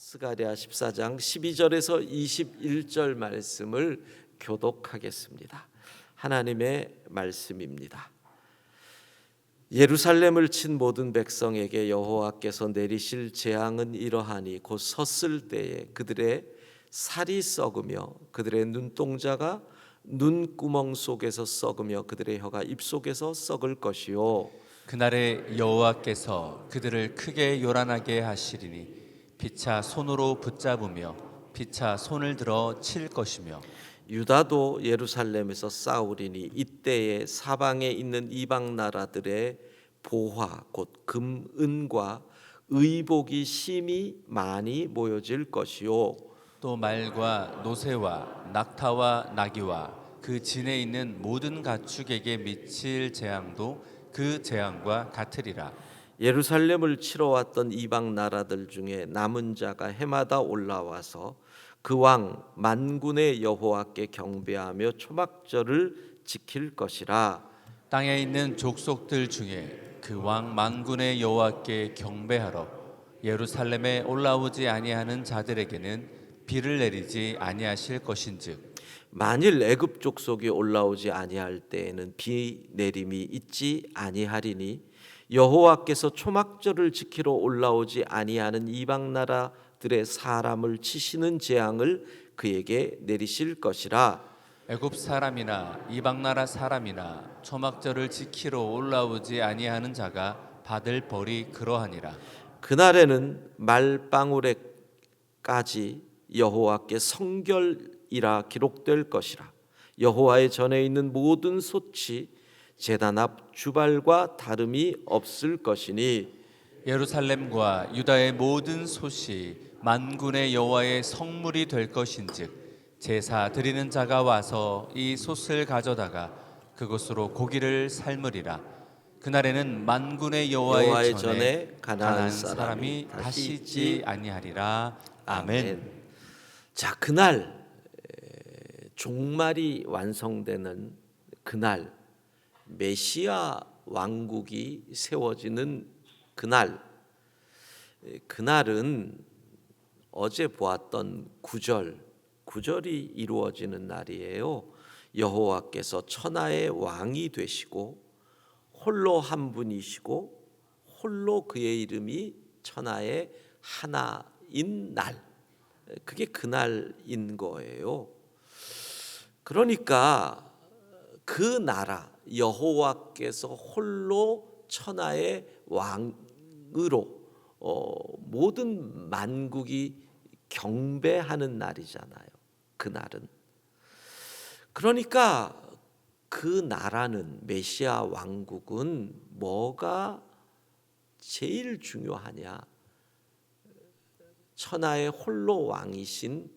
스가랴 14장 12절에서 21절 말씀을 교독하겠습니다. 하나님의 말씀입니다. 예루살렘을 친 모든 백성에게 여호와께서 내리실 재앙은 이러하니 곧 섰을 때에 그들의 살이 썩으며 그들의 눈동자가 눈구멍 속에서 썩으며 그들의 혀가 입 속에서 썩을 것이요 그날에 여호와께서 그들을 크게 요란하게 하시리니 피차 손으로 붙잡으며 피차 손을 들어 칠 것이며 유다도 예루살렘에서 싸우리니 이때에 사방에 있는 이방 나라들의 보화 곧 금, 은과 의복이 심히 많이 모여질 것이요 또 말과 노새와 낙타와 나귀와 그 진에 있는 모든 가축에게 미칠 재앙도 그 재앙과 같으리라. 예루살렘을 치러 왔던 이방 나라들 중에 남은 자가 해마다 올라와서 그 왕 만군의 여호와께 경배하며 초막절을 지킬 것이라. 땅에 있는 족속들 중에 그 왕 만군의 여호와께 경배하러 예루살렘에 올라오지 아니하는 자들에게는 비를 내리지 아니하실 것인즉 만일 애굽 족속이 올라오지 아니할 때에는 비 내림이 있지 아니하리니 여호와께서 초막절을 지키러 올라오지 아니하는 이방 나라들의 사람을 치시는 재앙을 그에게 내리실 것이라. 애굽 사람이나 이방 나라 사람이나 초막절을 지키러 올라오지 아니하는 자가 받을 벌이 그러하니라. 그날에는 말방울에까지 여호와께 성결이라 기록될 것이라. 여호와의 전에 있는 모든 솥이 제단 앞 주발과 다름이 없을 것이니 예루살렘과 유다의 모든 솥이 만군의 여호와의 성물이 될 것인즉 제사 드리는 자가 와서 이 솥을 가져다가 그것으로 고기를 삶으리라. 그날에는 만군의 여호와의 전에 가나안 사람이 다시 있지 아니하리라. 아멘. 자, 그날 종말이 완성되는 그날, 메시아 왕국이 세워지는 그날은 어제 보았던 구절이 이루어지는 날이에요. 여호와께서 천하의 왕이 되시고 홀로 한 분이시고 홀로 그의 이름이 천하의 하나인 날, 그게 그날인 거예요. 그러니까 그 나라 여호와께서 홀로 천하의 왕으로 모든 만국이 경배하는 날이잖아요. 그날은. 그러니까 그 나라는 메시아 왕국은 뭐가 제일 중요하냐? 천하의 홀로 왕이신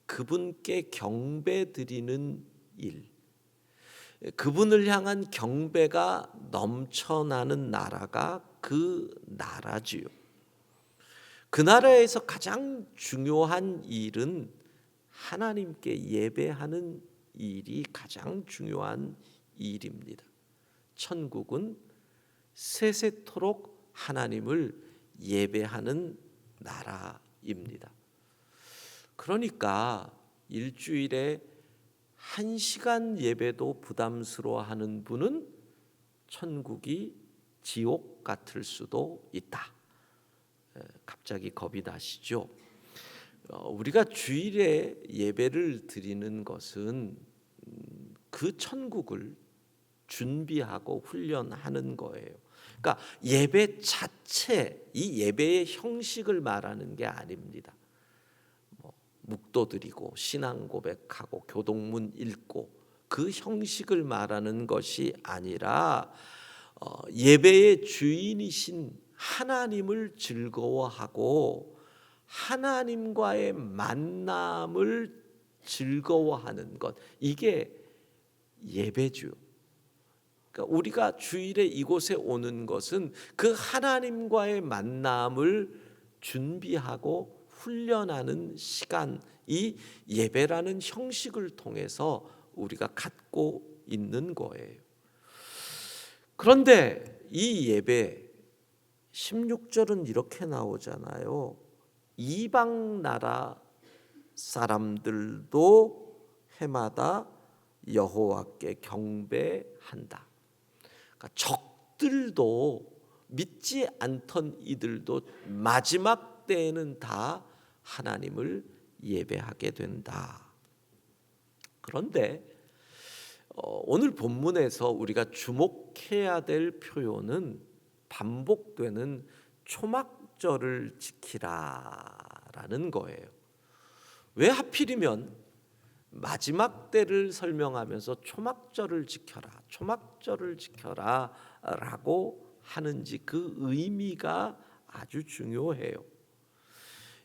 그분께 경배드리는 일, 그분을 향한 경배가 넘쳐나는 나라가 그 나라지요. 그 나라에서 가장 중요한 일은 하나님께 예배하는 일이 가장 중요한 일입니다. 천국은 세세토록 하나님을 예배하는 나라입니다. 그러니까 일주일에 1시간 예배도 부담스러워하는 분은 천국이 지옥 같을 수도 있다. 갑자기 겁이 나시죠? 우리가 주일에 예배를 드리는 것은 그 천국을 준비하고 훈련하는 거예요. 그러니까 예배 자체, 이 예배의 형식을 말하는 게 아닙니다. 묵도 드리고 신앙 고백하고 교동문 읽고 그 형식을 말하는 것이 아니라 예배의 주인이신 하나님을 즐거워하고 하나님과의 만남을 즐거워하는 것, 이게 예배죠. 그러니까 우리가 주일에 이곳에 오는 것은 그 하나님과의 만남을 준비하고 훈련하는 시간, 이 예배라는 형식을 통해서 우리가 갖고 있는 거예요. 그런데 이 예배 16절은 이렇게 나오잖아요. 이방 나라 사람들도 해마다 여호와께 경배한다. 그러니까 적들도 믿지 않던 이들도 마지막 때에는 다 하나님을 예배하게 된다. 그런데 오늘 본문에서 우리가 주목해야 될 표현은 반복되는 초막절을 지키라라는 거예요. 왜 하필이면 마지막 때를 설명하면서 초막절을 지켜라 라고 하는지 그 의미가 아주 중요해요.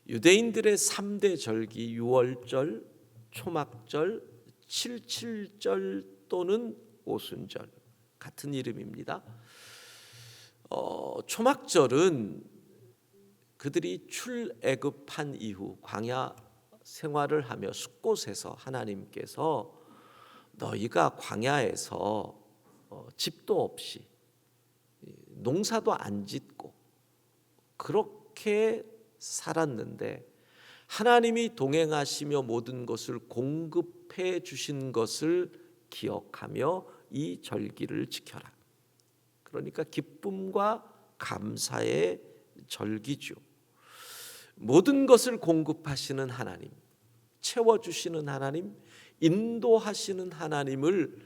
유대인들의 3대 절기 유월절, 초막절, 칠칠절 또는 오순절 같은 이름입니다. 초막절은 그들이 출애굽한 이후 광야 생활을 하며 숫곳에서 하나님께서 너희가 광야에서 집도 없이 농사도 안 짓고 그렇게 살았는데 하나님이 동행하시며 모든 것을 공급해 주신 것을 기억하며 이 절기를 지켜라. 그러니까 기쁨과 감사의 절기죠. 모든 것을 공급하시는 하나님, 채워주시는 하나님, 인도하시는 하나님을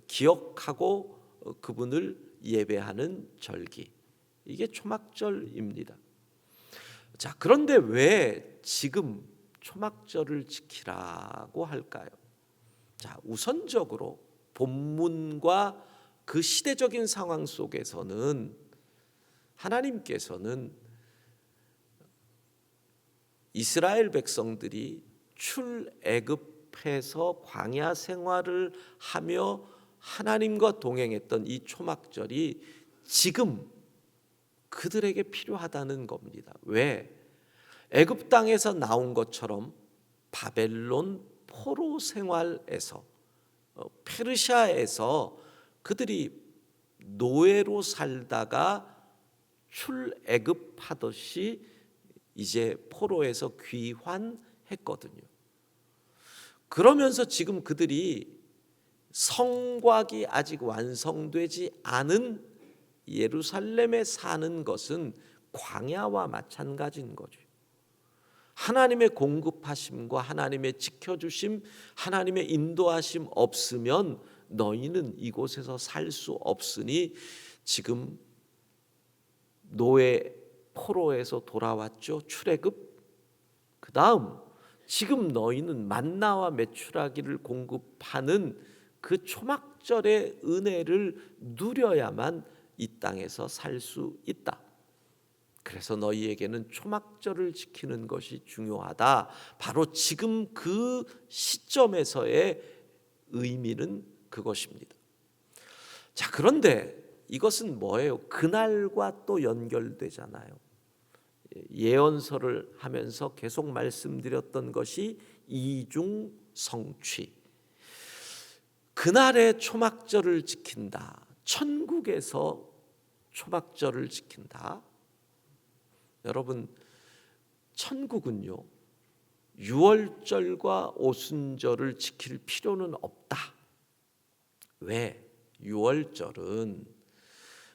기억하고 그분을 예배하는 절기. 이게 초막절입니다. 자, 그런데 왜 지금 초막절을 지키라고 할까요? 자, 우선적으로 본문과 그 시대적인 상황 속에서는 하나님께서는 이스라엘 백성들이 출애굽해서 광야 생활을 하며 하나님과 동행했던 이 초막절이 지금 그들에게 필요하다는 겁니다. 왜? 애굽 땅에서 나온 것처럼 바벨론 포로 생활에서 페르시아에서 그들이 노예로 살다가 출애굽하듯이 이제 포로에서 귀환했거든요. 그러면서 지금 그들이 성곽이 아직 완성되지 않은 예루살렘에 사는 것은 광야와 마찬가지인 거죠. 하나님의 공급하심과 하나님의 지켜주심, 하나님의 인도하심 없으면 너희는 이곳에서 살 수 없으니 지금 노예 포로에서 돌아왔죠. 출애굽. 그 다음 지금 너희는 만나와 메추라기를 공급하는 그 초막절의 은혜를 누려야만 이 땅에서 살 수 있다. 그래서 너희에게는 초막절을 지키는 것이 중요하다. 바로 지금 그 시점에서의 의미는 그것입니다. 자, 그런데 이것은 뭐예요? 그날과 또 연결되잖아요. 예언서를 하면서 계속 말씀드렸던 것이 이중성취. 그날의 초막절을 지킨다. 천국에서 초막절을 지킨다. 여러분, 천국은요, 유월절과 오순절을 지킬 필요는 없다. 왜? 유월절은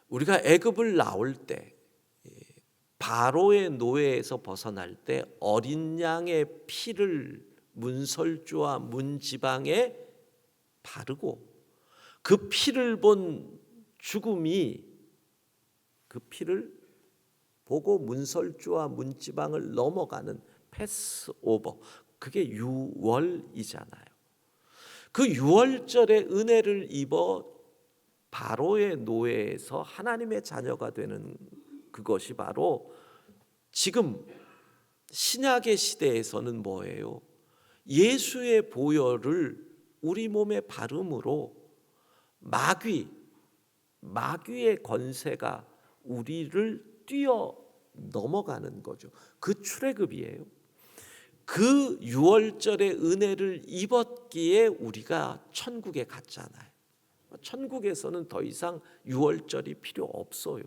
우리가 애굽을 나올 때 바로의 노예에서 벗어날 때 어린 양의 피를 문설주와 문지방에 바르고 그 피를 본 죽음이 그 피를 보고 문설주와 문지방을 넘어가는 패스오버, 그게 유월이잖아요. 그 유월절의 은혜를 입어 바로의 노예에서 하나님의 자녀가 되는 그것이 바로 지금 신약의 시대에서는 뭐예요? 예수의 보혈을 우리 몸에 바름으로 마귀의 권세가 우리를 뛰어 넘어가는 거죠. 그 출애굽이에요. 그 유월절의 은혜를 입었기에 우리가 천국에 갔잖아요. 천국에서는 더 이상 유월절이 필요 없어요.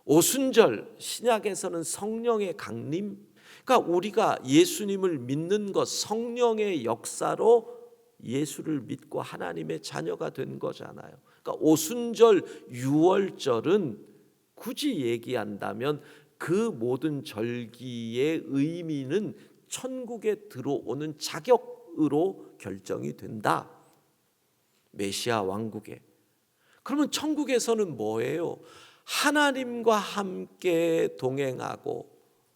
오순절, 신약에서는 성령의 강림, 그러니까 우리가 예수님을 믿는 것, 성령의 역사로 예수를 믿고 하나님의 자녀가 된 거잖아요. 그러니까 오순절, 유월절은 굳이 얘기한다면 그 모든 절기의 의미는 천국에 들어오는 자격으로 결정이 된다. 메시아 왕국에. 그러면 천국에서는 뭐예요? 하나님과 함께 동행하고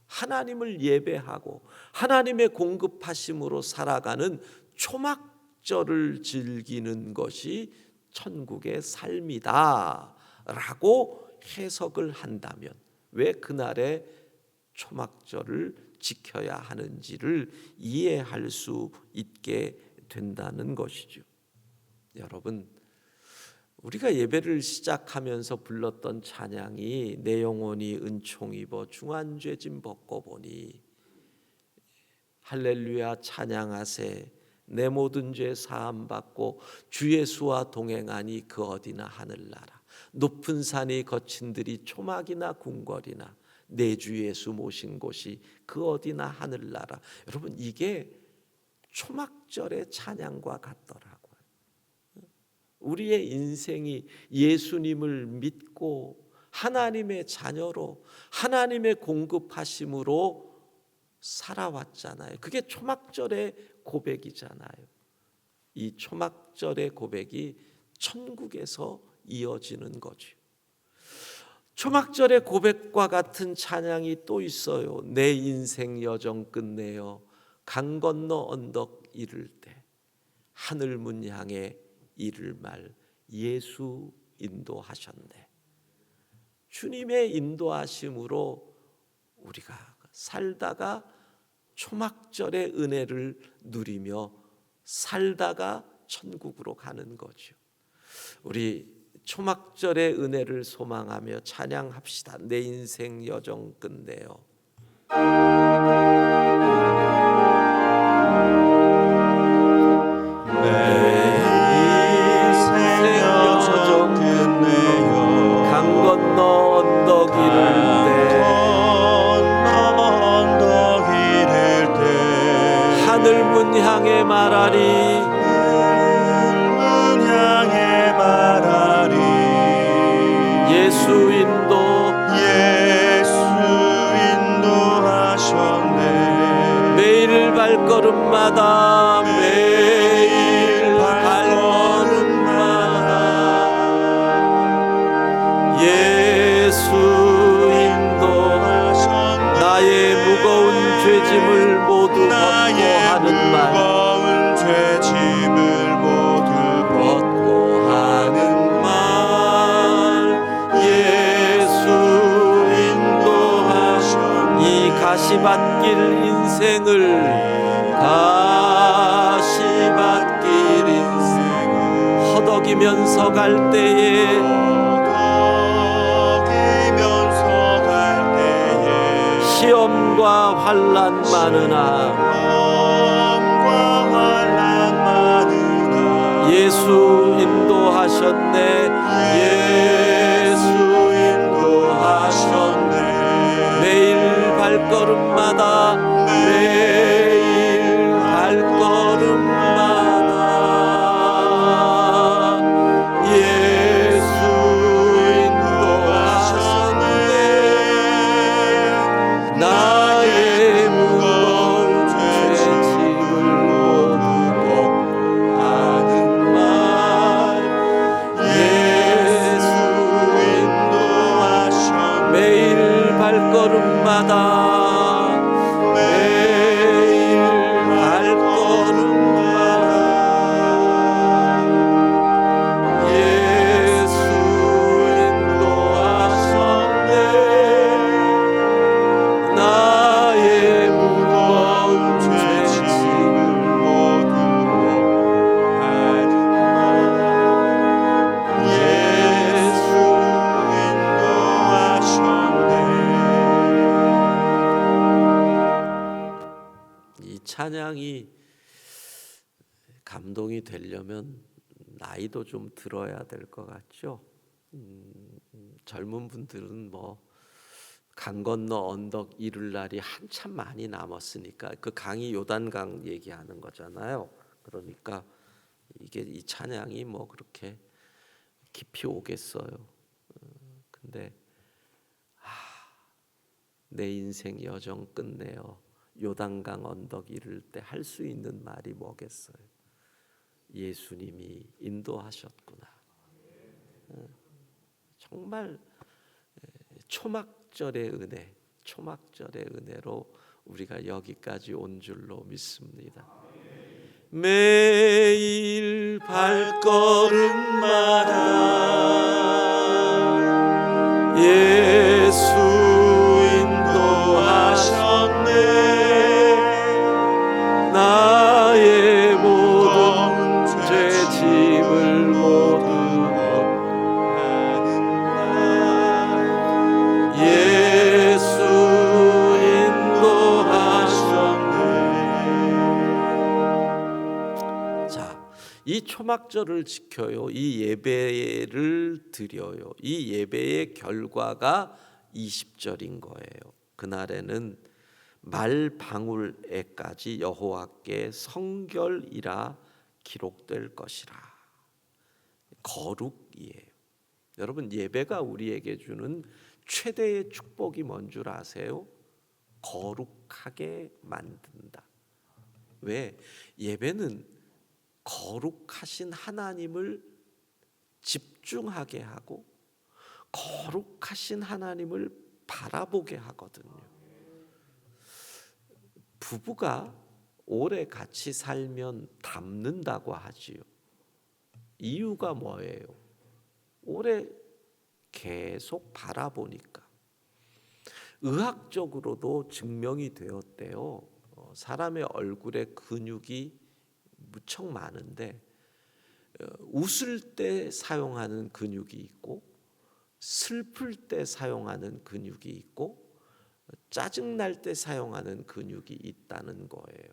하나님을 예배하고 하나님의 공급하심으로 살아가는 초막절을 즐기는 것이 천국의 삶이다 라고 해석을 한다면 왜 그날에 초막절을 지켜야 하는지를 이해할 수 있게 된다는 것이죠. 여러분, 우리가 예배를 시작하면서 불렀던 찬양이 내 영혼이 은총 입어 중한 죄짐 벗고 보니 할렐루야 찬양하세 내 모든 죄 사함 받고 주 예수와 동행하니 그 어디나 하늘나라 높은 산이 거친들이 초막이나 궁궐이나 내 주 예수 모신 곳이 그 어디나 하늘나라. 여러분, 이게 초막절의 찬양과 같더라고요. 우리의 인생이 예수님을 믿고 하나님의 자녀로 하나님의 공급하심으로 살아왔잖아요. 그게 초막절의 고백이잖아요. 이 초막절의 고백이 천국에서 이어지는 거죠. 초막절의 고백과 같은 찬양이 또 있어요. 내 인생 여정 끝내어 강 건너 언덕 이를 때 하늘 문 향해 이를 말 예수 인도하셨네. 주님의 인도하심으로 우리가 살다가 초막절의 은혜를 누리며 살다가 천국으로 가는 거죠. 우리 초막절의 은혜를 소망하며 찬양합시다. 내 인생 여정 끝내어 강 건너 언덕 이를 때 하늘 문 향해 말하리 예수 인도하셨네. 매일 발걸음마다 예수 인도하셨네. 나의 무거운 죄짐을 모두 벗고 하는 말 가시밭길 인생을 허덕이면서 갈 때에 시험과 환난 많으나 예수 인도하셨네. 예수 인도하셨네. 매일 발걸음마다 예수 인도하셨네. 나의 무거운 죄짐을 모두 벗고 하는 말 예수 인도하셨네. 매일 발걸음마다 예수 인도하셨네. 나의 무거운 죄짐을 모두 하는 말 예수 인도하셨네. 이 찬양이 감동이 되려면 나이도 좀 들어야 될 것 같죠. 젊은 분들은 뭐 강 건너 언덕 이룰 날이 한참 많이 남았으니까 그 강이 요단강 얘기하는 거잖아요. 그러니까 이게 이 찬양이 뭐 그렇게 깊이 오겠어요. 근데 내 인생 여정 끝내어 요단강 언덕 이룰 때 할 수 있는 말이 뭐겠어요? 예수님이 인도하셨구나. 정말 초막절의 은혜, 초막절의 은혜로 우리가 여기까지 온 줄로 믿습니다. 매일 발걸음마다 예수 인도하셨네. 나의 모든 죄 짐을 모두 벗하는구나. 예수 인도하셨네. 자, 이 초막절을 지켜요. 이 예배를 드려요. 이 예배의 결과가 20절인 거예요. 그날에는 말방울에까지 여호와께 성결이라 기록될 것이라. 거룩이에요. 여러분, 예배가 우리에게 주는 최대의 축복이 뭔 줄 아세요? 거룩하게 만든다. 왜? 예배는 거룩하신 하나님을 집중하게 하고 거룩하신 하나님을 바라보게 하거든요. 부부가 오래 같이 살면 닮는다고 하지요. 이유가 뭐예요? 오래 계속 바라보니까. 의학적으로도 증명이 되었대요. 사람의 얼굴에 근육이 무척 많은데 웃을 때 사용하는 근육이 있고 슬플 때 사용하는 근육이 있고 짜증날 때 사용하는 근육이 있다는 거예요.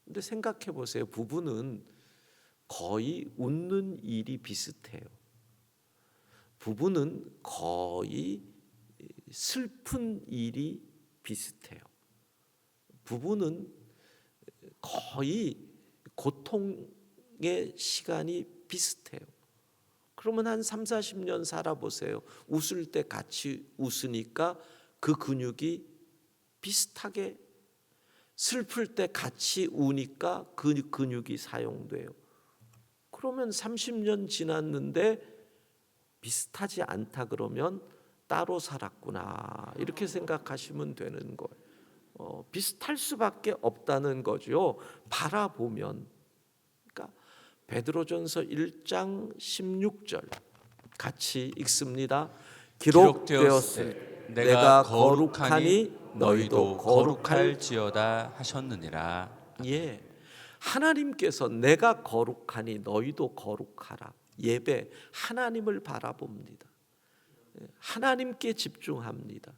근데 생각해 보세요. 부부는 거의 웃는 일이 비슷해요. 부부는 거의 슬픈 일이 비슷해요. 부부는 거의 고통의 시간이 비슷해요. 그러면 한 3, 40년 살아보세요. 웃을 때 같이 웃으니까 그 근육이 비슷하게, 슬플 때 같이 우니까 그 근육이 사용돼요. 그러면 30년 지났는데 비슷하지 않다 그러면 따로 살았구나, 이렇게 생각하시면 되는 거예요. 비슷할 수밖에 없다는 거죠. 바라보면. 그러니까 베드로전서 1장 16절 같이 읽습니다. 기록되었을 내가 거룩하니 너희도 거룩할지어다 하셨느니라. 예, 하나님께서 내가 거룩하니 너희도 거룩하라. 예배, 하나님을 바라봅니다. 하나님께 집중합니다.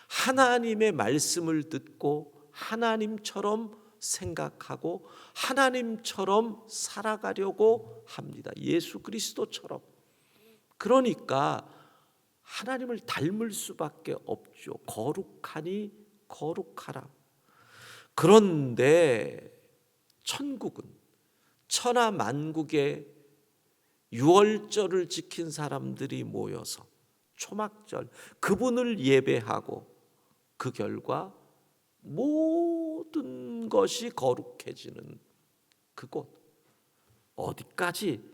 하나님의 말씀을 듣고 하나님처럼 생각하고 하나님처럼 살아가려고 합니다. 예수 그리스도처럼. 그러니까 하나님을 닮을 수밖에 없죠. 거룩하니 거룩하라. 그런데 천국은 천하 만국의 유월절을 지킨 사람들이 모여서 초막절 그분을 예배하고 그 결과 모든 것이 거룩해지는 그곳, 어디까지?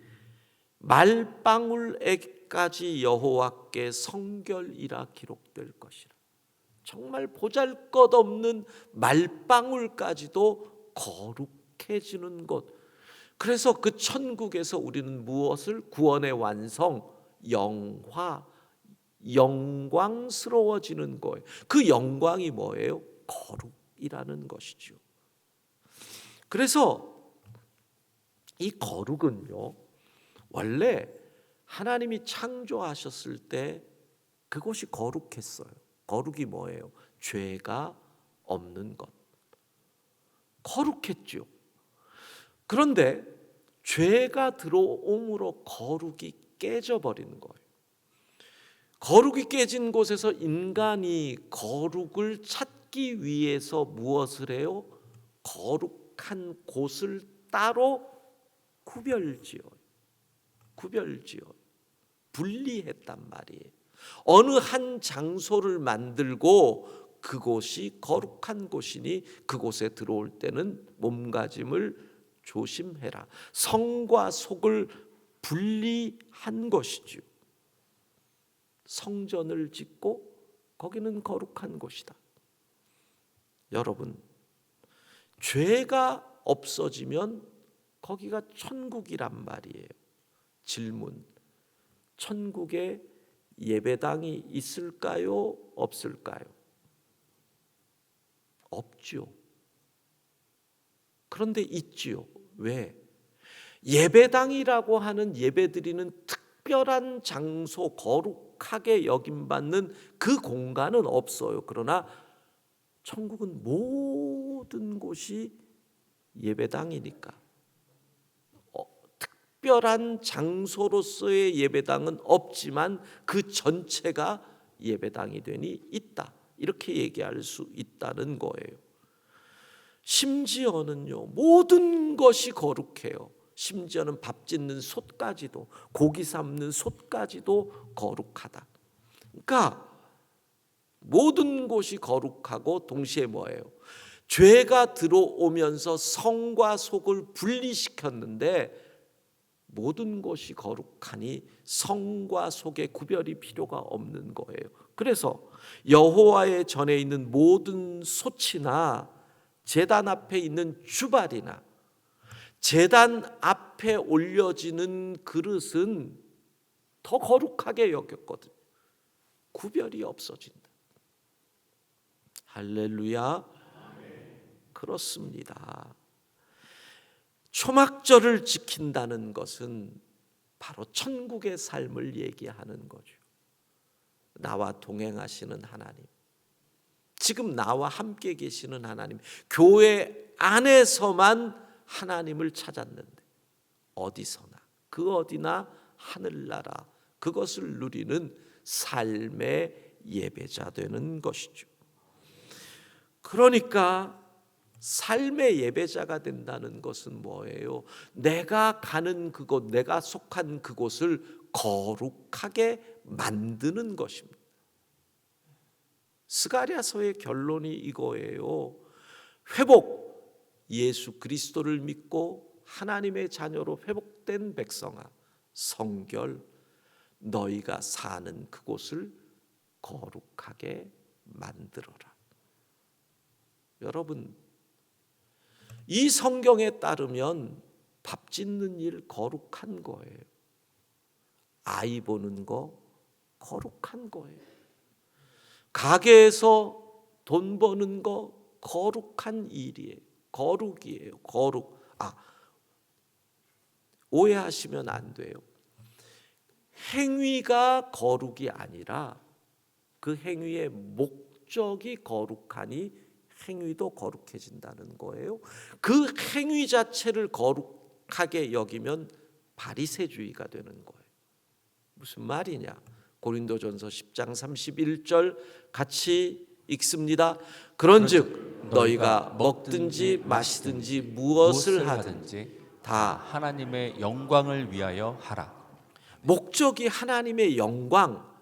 말방울에까지 여호와께 성결이라 기록될 것이라. 정말 보잘것없는 말방울까지도 거룩해지는 곳. 그래서 그 천국에서 우리는 무엇을? 구원의 완성, 영화, 영광스러워지는 거예요. 그 영광이 뭐예요? 거룩이라는 것이죠. 그래서 이 거룩은요, 원래 하나님이 창조하셨을 때 그것이 거룩했어요. 거룩이 뭐예요? 죄가 없는 것. 거룩했죠. 그런데 죄가 들어옴으로 거룩이 깨져버리는 거예요. 거룩이 깨진 곳에서 인간이 거룩을 찾기 위해서 무엇을 해요? 거룩한 곳을 따로 구별지어 분리했단 말이에요. 어느 한 장소를 만들고 그곳이 거룩한 곳이니 그곳에 들어올 때는 몸가짐을 조심해라. 성과 속을 분리한 것이죠. 성전을 짓고 거기는 거룩한 곳이다. 여러분, 죄가 없어지면 거기가 천국이란 말이에요. 질문: 천국에 예배당이 있을까요? 없을까요? 없지요. 그런데 있지요. 왜? 예배당이라고 하는 예배드리는 특별한 장소, 거룩하게 여김받는 그 공간은 없어요. 그러나 천국은 모든 곳이 예배당이니까 특별한 장소로서의 예배당은 없지만 그 전체가 예배당이 되니 있다. 이렇게 얘기할 수 있다는 거예요. 심지어는요, 모든 것이 거룩해요. 심지어는 밥 짓는 솥까지도, 고기 삶는 솥까지도 거룩하다. 그러니까 모든 곳이 거룩하고 동시에 뭐예요? 죄가 들어오면서 성과 속을 분리시켰는데 모든 것이 거룩하니 성과 속의 구별이 필요가 없는 거예요. 그래서 여호와의 전에 있는 모든 솥이나 제단 앞에 있는 주발이나 제단 앞에 올려지는 그릇은 더 거룩하게 여겼거든요. 구별이 없어진다. 할렐루야. 그렇습니다. 초막절을 지킨다는 것은 바로 천국의 삶을 얘기하는 거죠. 나와 동행하시는 하나님, 지금 나와 함께 계시는 하나님, 교회 안에서만 하나님을 찾았는데 어디서나 그 어디나 하늘나라 그것을 누리는 삶의 예배자 되는 것이죠. 그러니까 삶의 예배자가 된다는 것은 뭐예요? 내가 가는 그곳, 내가 속한 그곳을 거룩하게 만드는 것입니다. 스가랴서의 결론이 이거예요. 회복, 예수 그리스도를 믿고 하나님의 자녀로 회복된 백성아, 성결, 너희가 사는 그곳을 거룩하게 만들어라. 여러분, 이 성경에 따르면 밥 짓는 일 거룩한 거예요. 아이 보는 거 거룩한 거예요. 가게에서 돈 버는 거 거룩한 일이에요. 거룩이에요. 거룩. 오해하시면 안 돼요. 행위가 거룩이 아니라 그 행위의 목적이 거룩하니 행위도 거룩해진다는 거예요. 그 행위 자체를 거룩하게 여기면 바리새주의가 되는 거예요. 무슨 말이냐? 고린도전서 10장 31절 같이 읽습니다. 그런즉 너희가 먹든지 마시든지 무엇을 하든지 다 하나님의 영광을 위하여 하라. 목적이 하나님의 영광,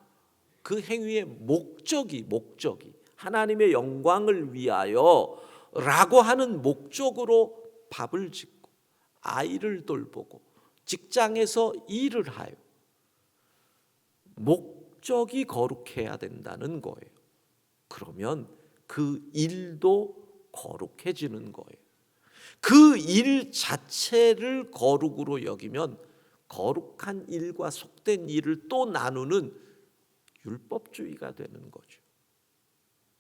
그 행위의 목적이 하나님의 영광을 위하여 라고 하는 목적으로 밥을 짓고 아이를 돌보고 직장에서 일을 하여 목적이 거룩해야 된다는 거예요. 그러면 그 일도 거룩해지는 거예요. 그 일 자체를 거룩으로 여기면 거룩한 일과 속된 일을 또 나누는 율법주의가 되는 거죠.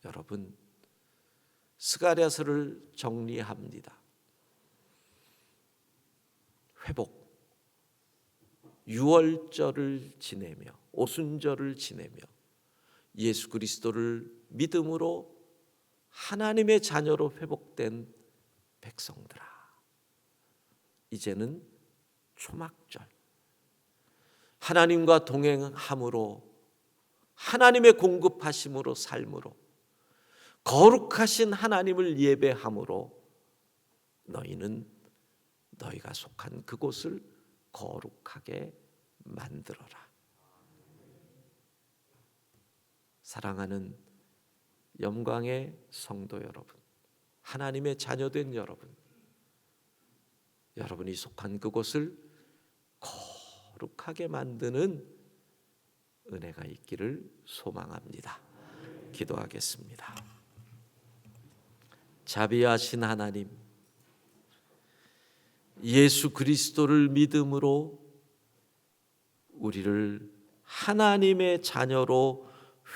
여러분, 스가랴서를 정리합니다. 회복, 유월절을 지내며 오순절을 지내며 예수 그리스도를 믿음으로 하나님의 자녀로 회복된 백성들아, 이제는 초막절, 하나님과 동행함으로 하나님의 공급하심으로 삶으로 거룩하신 하나님을 예배함으로 너희는 너희가 속한 그곳을 거룩하게 만들어라. 사랑하는 영광의 성도 여러분, 하나님의 자녀된 여러분, 여러분이 속한 그곳을 거룩하게 만드는 은혜가 있기를 소망합니다. 기도하겠습니다. 자비하신 하나님, 예수 그리스도를 믿음으로 우리를 하나님의 자녀로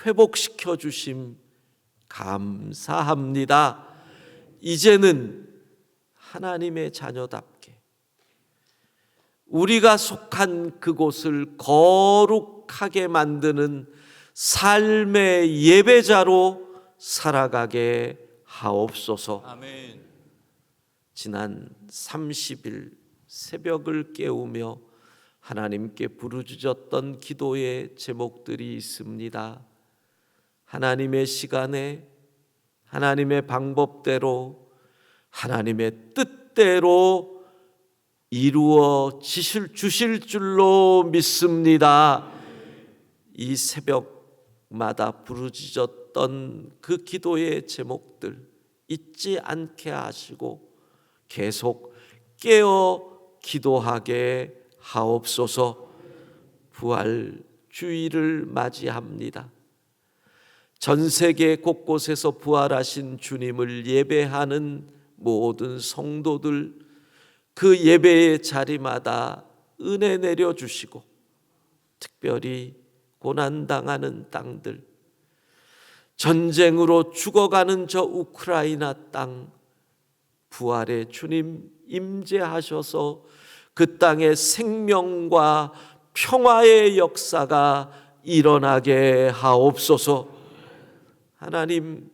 회복시켜 주심 감사합니다. 이제는 하나님의 자녀답게 우리가 속한 그곳을 거룩하게 만드는 삶의 예배자로 살아가게 하옵소서. 아멘. 지난 30일 새벽을 깨우며 하나님께 부르짖었던 기도의 제목들이 있습니다. 하나님의 시간에, 하나님의 방법대로, 하나님의 뜻대로 이루어 주실 줄로 믿습니다. 이 새벽마다 부르짖었던 그 기도의 제목들 잊지 않게 하시고 계속 깨어 기도하게 하옵소서. 부활 주일을 맞이합니다. 전 세계 곳곳에서 부활하신 주님을 예배하는 모든 성도들, 그 예배의 자리마다 은혜 내려주시고 특별히 고난당하는 땅들, 전쟁으로 죽어가는 저 우크라이나 땅, 부활의 주님 임재하셔서 그 땅에 생명과 평화의 역사가 일어나게 하옵소서. 하나님,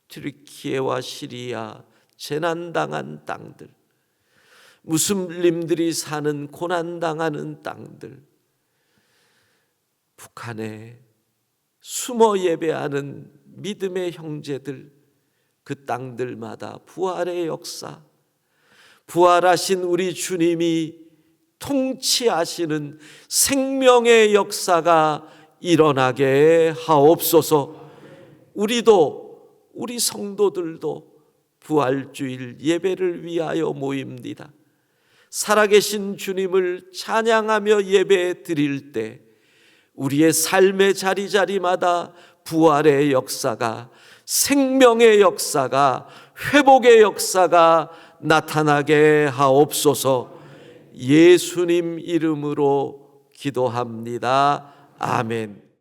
튀르키예와 시리아 재난당한 땅들, 무슬림들이 사는 고난당하는 땅들, 북한에 숨어 예배하는 믿음의 형제들, 그 땅들마다 부활의 역사, 부활하신 우리 주님이 통치하시는 생명의 역사가 일어나게 하옵소서. 우리도, 우리 성도들도 부활주일 예배를 위하여 모입니다. 살아계신 주님을 찬양하며 예배 드릴 때 우리의 삶의 자리자리마다 부활의 역사가, 생명의 역사가, 회복의 역사가 나타나게 하옵소서. 예수님 이름으로 기도합니다. 아멘.